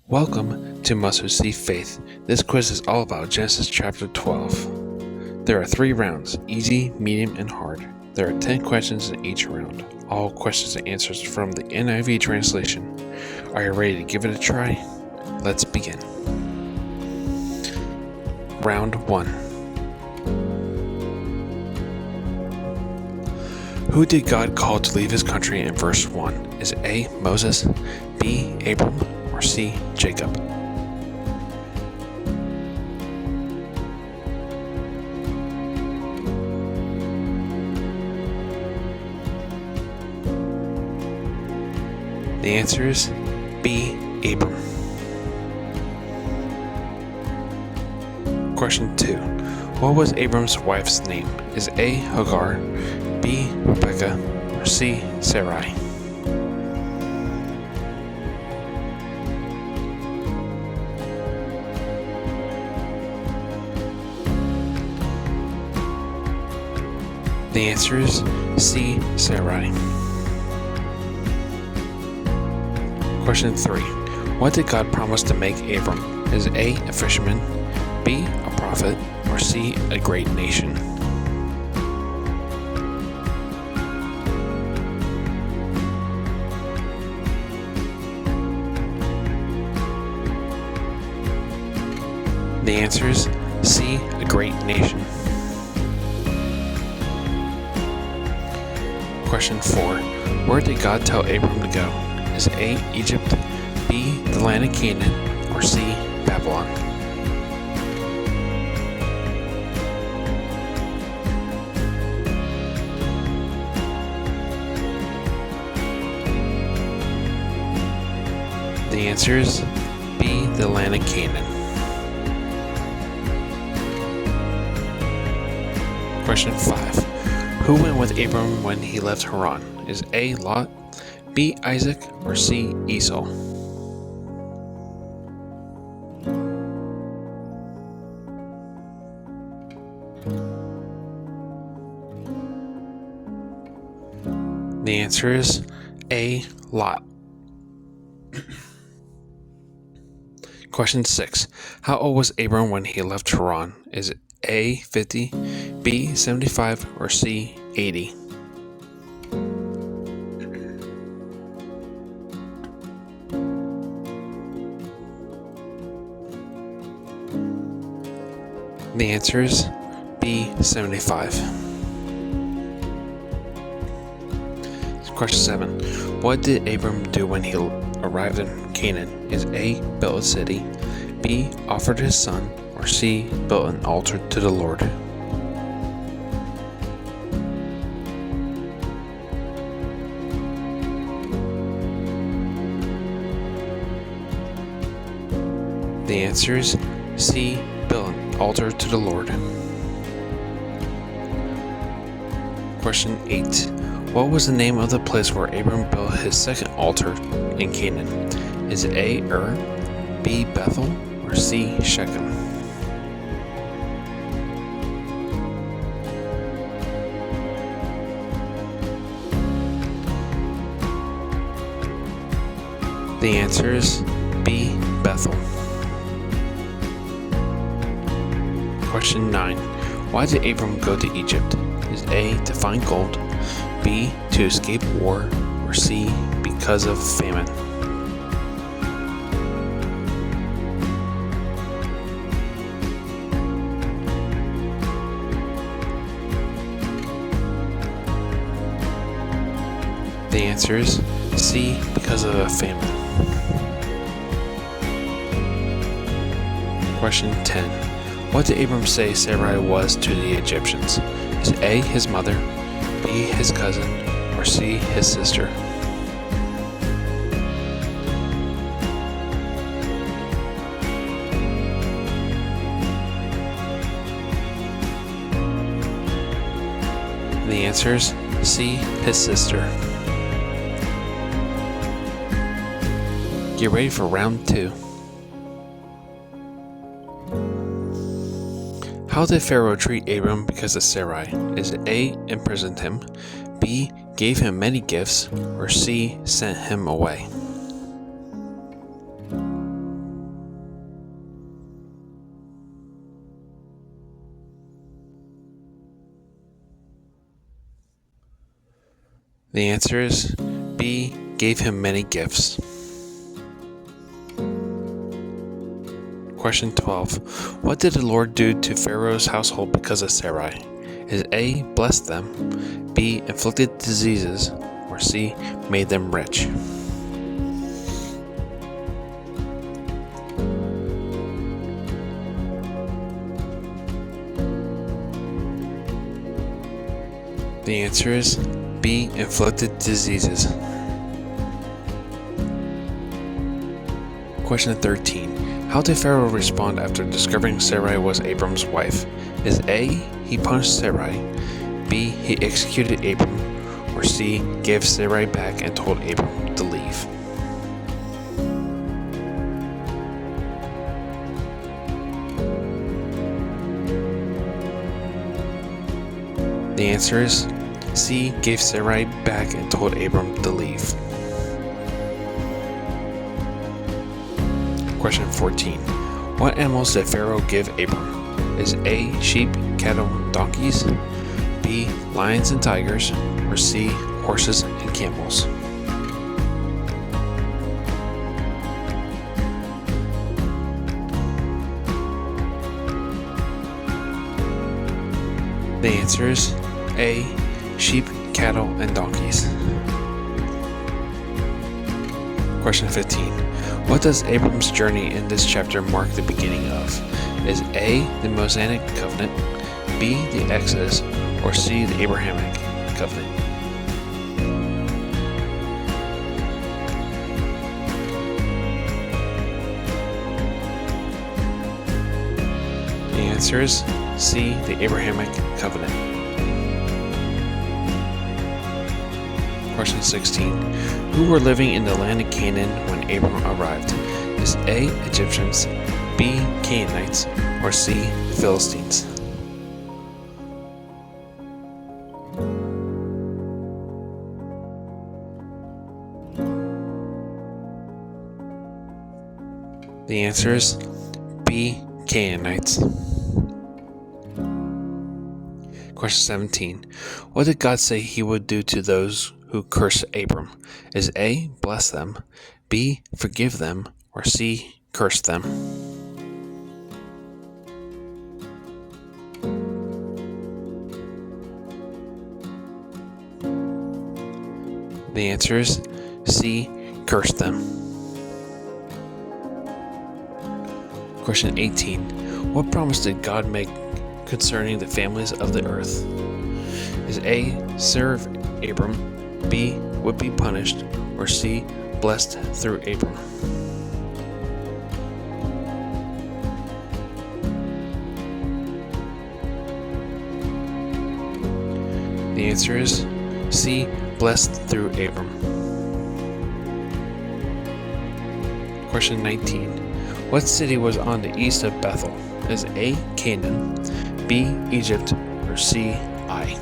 Welcome to Must Receive Faith. This quiz is all about Genesis chapter 12. There are 3 rounds, easy, medium, and hard. There are 10 questions in each round. All questions and answers from the NIV translation. Are you ready to give it a try? Let's begin. Round 1. Who did God call to leave his country in verse 1? Is it A. Moses, B. Abram, or C. Jacob? The answer is B. Abram. Question 2. What was Abram's wife's name? Is it A. Hagar, B. Rebecca, or C. Sarai? The answer is C. Sarai. Question 3. What did God promise to make Abram? Is it A. a fisherman, B. a prophet, or C. a great nation? The answer is C. a great nation. Question 4. Where did God tell Abram to go? Is it A. Egypt, B. the land of Canaan, or C. Babylon? The answer is B. the land of Canaan. Question 5. Who went with Abram when he left Haran? Is A. Lot, B. Isaac, or C. Esau? The answer is A. Lot. Question 6. How old was Abram when he left Haran? Is it A. 50, B. 75, or C. 80? The answer is B. 75. Question 7. What did Abram do when he arrived in Canaan? Is A. built a city, B. offered his son, or C. built an altar to the Lord? The answer is C. built an altar to the Lord. Question 8. What was the name of the place where Abram built his second altar in Canaan? Is it A. B. Bethel, or C. Shechem? The answer is B. Bethel. Question 9. Why did Abram go to Egypt? Is A. to find gold, B. to escape war, or C. because of famine? The answer is C. because of a famine. Question 10. What did Abram say Sarai was to the Egyptians? Is it A. his mother, B. his cousin, or C. his sister? The answer is C. his sister. Get ready for round 2. How did Pharaoh treat Abram because of Sarai? Is it A. imprisoned him, B. gave him many gifts, or C. sent him away? The answer is B. Gave him many gifts. Question 12. What did the Lord do to Pharaoh's household because of Sarai? Is A. Blessed them, B. Inflicted diseases, or C. Made them rich? The answer is B. Inflicted diseases. Question 13. How did Pharaoh respond after discovering Sarai was Abram's wife? Is A. He punished Sarai, B. He executed Abram, or C. Gave Sarai back and told Abram to leave? The answer is C. Gave Sarai back and told Abram to leave. Question 14. What animals did Pharaoh give Abram? Is A. Sheep, cattle, and donkeys, B. Lions and tigers, or C. Horses and camels? The answer is A. Sheep, cattle, and donkeys. Question 15. What does Abram's journey in this chapter mark the beginning of? Is A. the Mosaic covenant, B. the Exodus, or C. the Abrahamic covenant? The answer is C. the Abrahamic covenant. Question 16. Who were living in the land of Canaan when Abram arrived? Is A. Egyptians, B. Canaanites, or C. Philistines? The answer is B. Canaanites. Question 17. What did God say he would do to those who curse Abram? Is A. Bless them, B. Forgive them, or C. Curse them? The answer is C. Curse them. Question 18. What promise did God make concerning the families of the earth? Is A. Serve Abram, B. Would be punished, or C. Blessed through Abram? The answer is C. Blessed through Abram. Question 19. What city was on the east of Bethel? Is A. Canaan, B. Egypt, or C. Ai?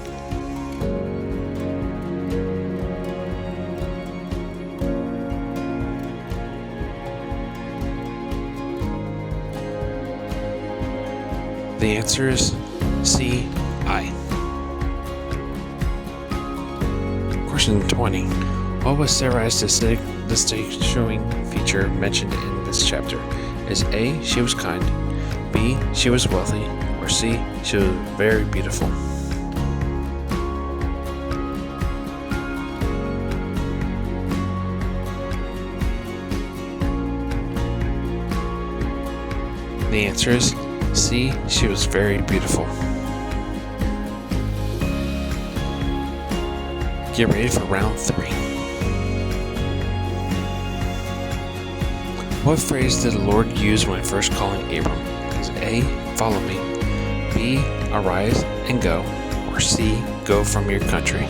The answer is C. Ai. Question 20. What was Sarai's distinguishing feature mentioned in this chapter? Is A. She was kind, B. She was wealthy, or C. She was very beautiful? The answer is C. She was very beautiful. Get ready for round 3. What phrase did the Lord use when first calling Abram? Is A. Follow me, B. Arise and go, or C. Go from your country?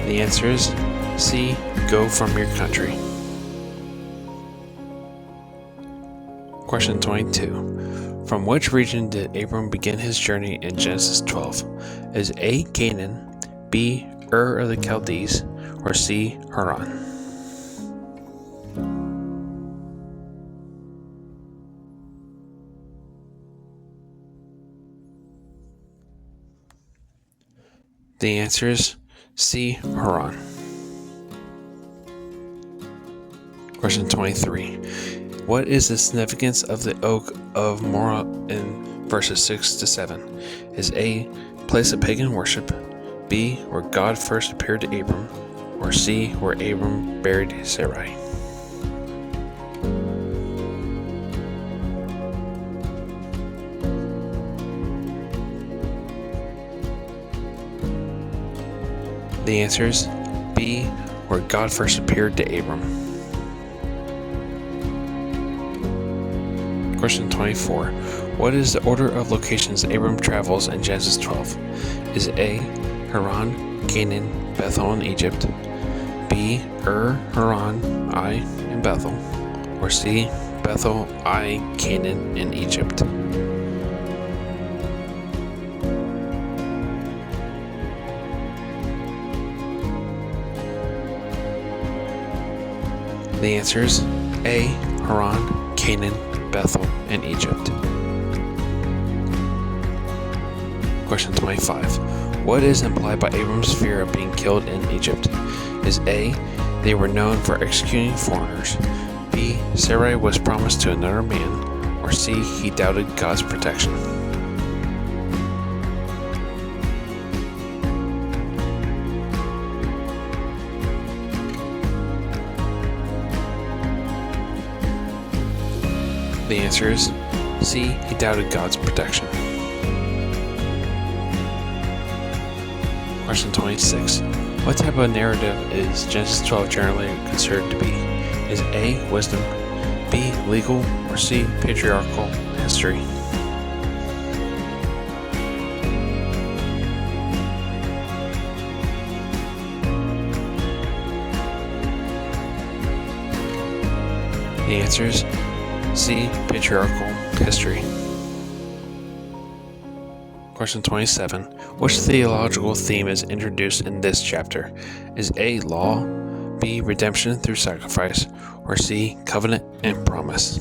The answer is C. Go from your country. Question 22. From which region did Abram begin his journey in Genesis 12? Is A. Canaan, B. Ur of the Chaldees, or C. Haran? The answer is C. Haran. Question 23. What is the significance of the oak of Moreh in verses 6 to 7? Is A, place of pagan worship, B, where God first appeared to Abram, or C, where Abram buried Sarai? The answer is B, where God first appeared to Abram. Question 24. What is the order of locations Abram travels in Genesis 12? Is A, Haran, Canaan, Bethel, and Egypt, B, Haran, Ai, and Bethel, or C, Bethel, Ai, Canaan, and Egypt? The answer is A, Haran, Canaan, Bethel, and Egypt. Question 25. What is implied by Abram's fear of being killed in Egypt? Is A, they were known for executing foreigners, B, Sarai was promised to another man, or C, he doubted God's protection? The answer is C, he doubted God's protection. Question 26. What type of narrative is Genesis 12 generally considered to be? Is A, wisdom, B, legal, or C, patriarchal history? The answer is C, patriarchal history. Question 27. Which theological theme is introduced in this chapter? Is A, law, B, redemption through sacrifice, or C, covenant and promise?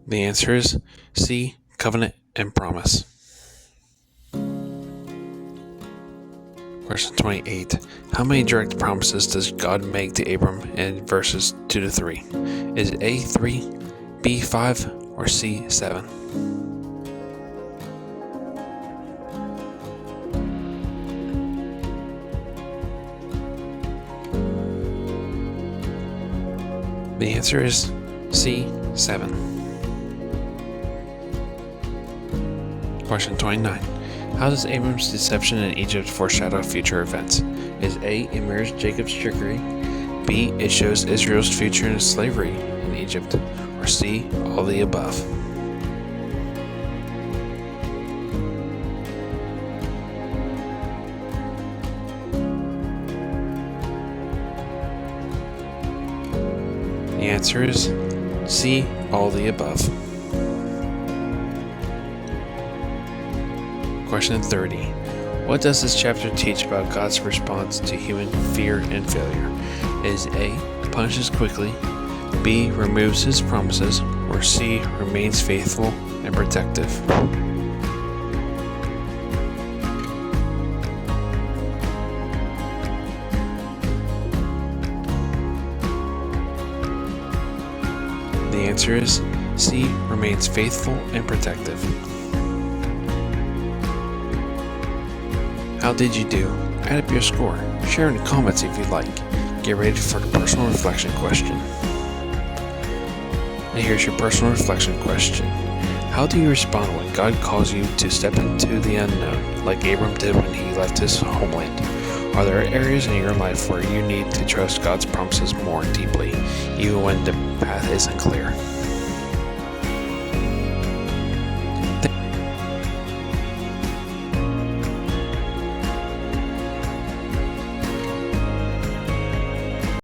The answer is C, covenant and promise. Question 28. How many direct promises does God make to Abram in verses 2 to 3? Is A, 3, B, 5, or C, 7? The answer is C, 7. Question 29. How does Abram's deception in Egypt foreshadow future events? Is A, it mirrors Jacob's trickery, B, it shows Israel's future in slavery in Egypt, or C, all the above? The answer is C, all the above. Question 30. What does this chapter teach about God's response to human fear and failure? Is A, punishes quickly, B, removes his promises, or C, remains faithful and protective? The answer is C, remains faithful and protective. How did you do? Add up your score. Share in the comments if you'd like. Get ready for the personal reflection question. Now here's your personal reflection question. How do you respond when God calls you to step into the unknown, like Abram did when he left his homeland? Are there areas in your life where you need to trust God's promises more deeply, even when the path isn't clear?